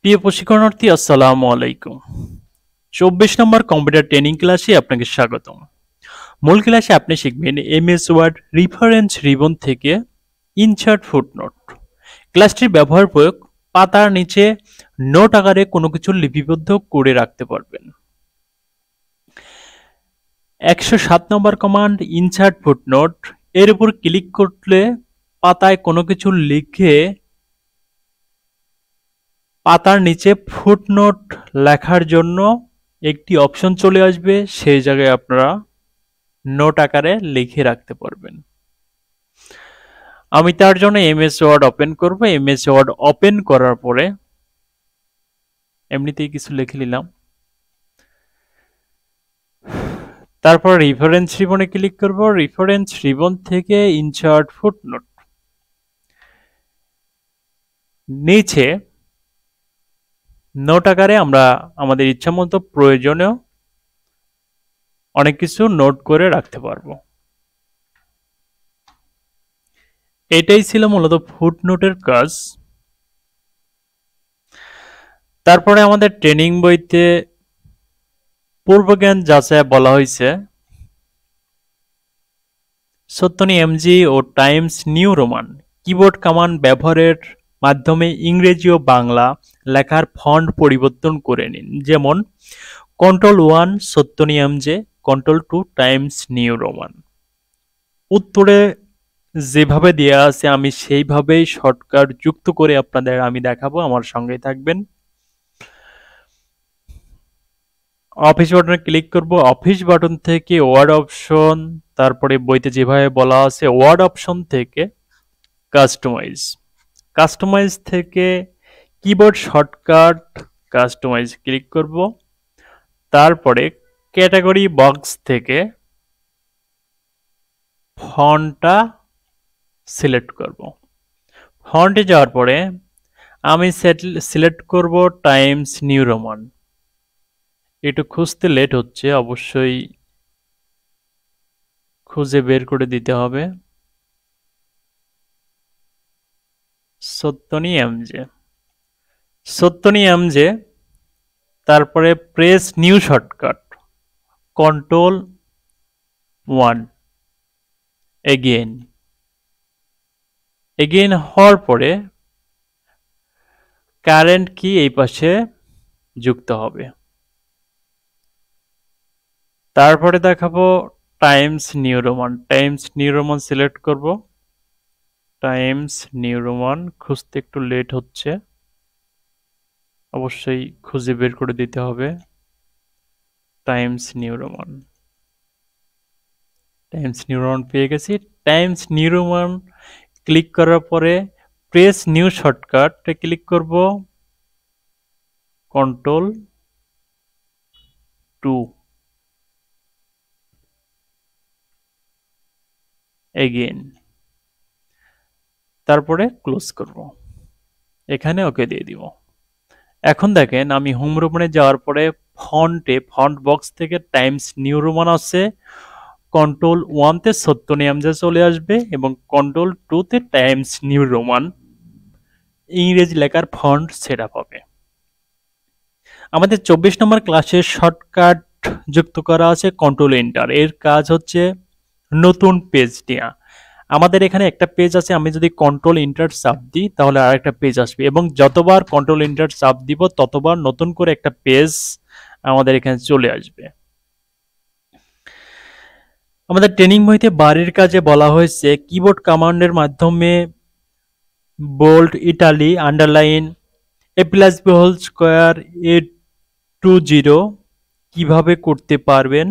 প্রিয় প্রশিক্ষণার্থী, আসসালামু আলাইকুম। 24 নম্বর কম্পিউটার ট্রেনিং ক্লাসে আপনাকে স্বাগতম। মূল ক্লাসে আপনি শিখবেন এমএস ওয়ার্ড রেফারেন্স রিবন থেকে ইনসার্ট ফুটনোট। ক্লাসটির ব্যবহার প্রয়োগ পাতার নিচে নোট আকারে কোনো কিছু লিপিবদ্ধ করে রাখতে পারবেন। 107 নম্বর কমান্ড ইনসার্ট ফুটনোট, এর উপর ক্লিক করলে পাতায় কোনো কিছু লিখে পাতার নিচে ফুটনোট লেখার জন্য একটি অপশন চলে আসবে, সেই জায়গায় আপনারা নোট আকারে লিখে রাখতে পারবেন। আমি তার জন্য এমএস ওয়ার্ড ওপেন করব। এমএস ওয়ার্ড ওপেন করার পরে এমনিতেই কিছু লিখে নিলাম। তারপর রেফারেন্স রিবনে ক্লিক করব। রেফারেন্স রিবন থেকে ইনসার্ট ফুটনোট, নিচে নোট আকারে আমরা আমাদের ইচ্ছামতো প্রয়োজনীয় অনেক কিছু নোট করে রাখতে পারবো। এটাই ছিল মূলত ফুটনোটের কাজ। তারপরে আমাদের ট্রেনিং বইতে পূর্বজ্ঞান যাচাই বলা হয়েছে সত্যনি এমজি ও Times New Roman keyboard command ব্যবহারের মাধ্যমে ইংরেজি ও বাংলা লেখার ফন্ট পরিবর্তন করে নিন। যেমন Ctrl+1 Sutonny MJ, Ctrl+2 Times New Roman. উত্তরে যেভাবে দেওয়া আছে আমি সেইভাবেই শর্টকাট যুক্ত করে আপনাদের আমি দেখাবো, আমার সঙ্গেই থাকবেন। অফিস বাটনে ক্লিক করব। অফিস বাটন থেকে ওয়ার্ড অপশন, তারপরে বইতে যেভাবে বলা আছে ওয়ার্ড অপশন থেকে কাস্টমাইজ, কাস্টমাইজ থেকে কিবোর্ড শর্টকাট কাস্টমাইজ ক্লিক করব। তারপরে ক্যাটাগরি বক্স থেকে ফন্টটা সিলেক্ট করব। ফন্টে যাওয়ার পরে আমি সিলেক্ট করব টাইমস নিউ রোমান। একটু খুঁজতে লেট হচ্ছে, অবশ্যই খুঁজে বের করে দিতে হবে। সত্যনি এমজে, সত্যনি এমজে, তারপরে press new shortcut Ctrl+1 again, again হওয়ার পরে কারেন্ট কি এই পাশে যুক্ত হবে। তারপরে দেখাবো Times New Roman, Times New Roman select করব। টাইমস নিউ রোমান খুঁজতে একটু লেট হচ্ছে, অবশ্যই খুঁজে বের করে দিতে হবে। Times New Roman, Times New Roman পেয়ে গেছি। টাইমস নিউ রোমান ক্লিক করার পরে প্রেস নিউ শর্টকাটে ক্লিক করব, Ctrl+2 এগেইন, তারপরে ক্লোজ করব। এখানে ওকে দিয়ে দিব। এখন দেখেন আমি হোম রোমানে যাওয়ার পরে ফন্টে ফন্ট বক্স থেকে টাইমস নিউ রোমান আছে, Ctrl+1 তে সত্যনি এমজে চলে আসবে এবং Ctrl+2 তে টাইমস নিউ রোমান ইংরেজি লেখার ফন্ট সেটআপ হবে। আমাদের 24 নম্বর ক্লাসের শর্টকাট যুক্ত করা আছে কন্ট্রোল এন্টার। এর কাজ হচ্ছে নতুন পেজ নেওয়া। আমাদের এখানে একটা পেজ আছে, আমি যদি কন্ট্রোল এন্টার চাপ দিই তাহলে আরেকটা পেজ আসবে এবং যতবার কন্ট্রোল এন্টার চাপ দিব ততবার নতুন করে একটা পেজ আমাদের এখানে চলে আসবে। আমাদের ট্রেনিং বইতে বাড়ির কাজে বলা হয়েছে কিবোর্ড কমান্ডের মাধ্যমে bold, Italy, underline, A+B² A20 কিভাবে করতে পারবেন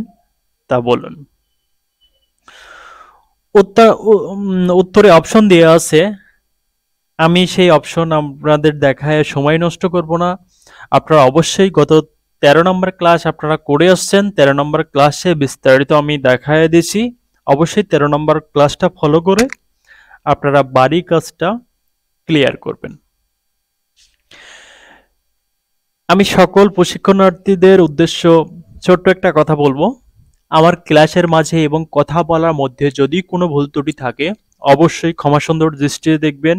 তা বলুন। উত্তরে অপশন দেওয়া আছে, আমি সেই অপশন আপনাদের দেখায় সময় নষ্ট করব না। আপনারা অবশ্যই গত 13 নম্বর ক্লাস আপনারা করে আসছেন, 13 নম্বর ক্লাসে বিস্তারিত আমি দেখায় দিয়েছি। অবশ্যই 13 নম্বর ক্লাসটা ফলো করে আপনারা বাড়ি কাজটা ক্লিয়ার করবেন। আমি সকল প্রশিক্ষণার্থীদের উদ্দেশ্য ছোট্ট একটা কথা বলবো। আমার ক্লাসের মাঝে এবং কথা বলার মধ্যে যদি কোনো ভুল ত্রুটি থাকে অবশ্যই ক্ষমাসুন্দর দৃষ্টিতে দেখবেন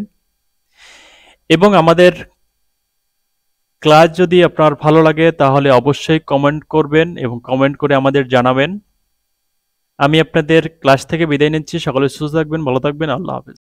এবং আমাদের ক্লাস যদি আপনার ভালো লাগে তাহলে অবশ্যই কমেন্ট করবেন এবং কমেন্ট করে আমাদের জানাবেন। আমি আপনাদের ক্লাস থেকে বিদায় নিচ্ছি। সকলে সুস্থ থাকবেন, ভালো থাকবেন। আল্লাহ হাফেজ।